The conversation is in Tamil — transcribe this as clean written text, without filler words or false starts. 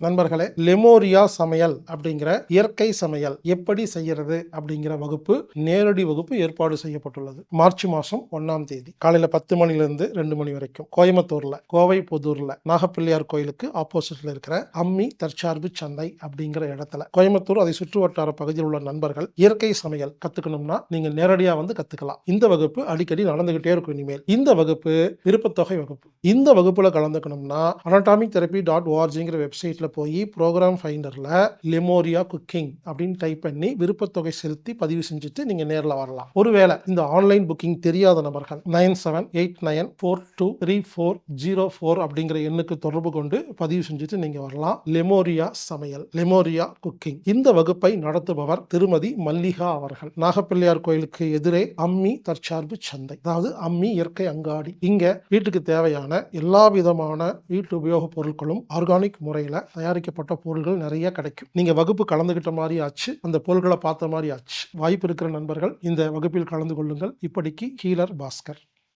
நண்பர்களே, லெமோரியா சமையல் அப்படிங்கிற இயற்கை சமையல் எப்படி செய்யறது அப்படிங்கிற வகுப்பு, நேரடி வகுப்பு ஏற்பாடு செய்யப்பட்டுள்ளது. மார்ச் மாசம் 1ஆம் தேதி காலையில 10 மணிலிருந்து 2 மணி வரைக்கும் கோயம்புத்தூர்ல, கோவை புதூர்ல நாகப்பிள்ளையார் கோயிலுக்கு ஆப்போசிட்ல இருக்கிற அம்மி தற்சார்பு சந்தை அப்படிங்கிற இடத்துல, கோயம்புத்தூர் அதை சுற்று வட்டார பகுதியில் உள்ள நண்பர்கள் இயற்கை சமையல் கத்துக்கணும்னா நீங்க நேரடியா வந்து கத்துக்கலாம். இந்த வகுப்பு அடிக்கடி நடந்துகிட்டே இருக்கும். இனிமேல் இந்த வகுப்பு விருப்பத்தொகை வகுப்பு. இந்த வகுப்புல கலந்துக்கணும்னா anatomictherapy.orgங்கிற வெப்சைட்ல போய் ப்ரோக்ராம் ஃபைண்டர்ல லெமோரியா குக்கிங் அப்படின்னு டைப் பண்ணி விருப்பத்தொகை செலுத்தி பதிவு செஞ்சுட்டு நீங்க நேரில் வரலாம். ஒருவேளை இந்த ஆன்லைன் புக்கிங் தெரியாத நபர்கள் 9789423404 அப்படிங்கிற எண்ணுக்கு தொடர்பு கொண்டு பதிவு செஞ்சுட்டு நீங்க வரலாம். லெமோரியா சமையல், லெமோரியா குக்கிங். இந்த வகுப்பை நடத்துபவர் திருமதி மல்லிகா அவர்கள். நாகப்பிள்ளையார் கோயிலுக்கு எதிரே அம்மி தற்சார்பு சந்தை, அதாவது அம்மி இயற்கை அங்காடி. இங்க வீட்டுக்கு தேவையான எல்லா விதமான வீட்டு உபயோக பொருட்களும் ஆர்கானிக் முறையில தயாரிக்கப்பட்ட பொருட்கள் நிறைய கிடைக்கும். நீங்க வகுப்பு கலந்துகிட்ட மாதிரி ஆச்சு, அந்த பொருட்களை பார்த்த மாதிரி ஆச்சு. வாய்ப்பு இருக்கிற நண்பர்கள் இந்த வகுப்பில் கலந்து கொள்ளுங்கள். இப்படிக்கு ஹீலர் பாஸ்கர்.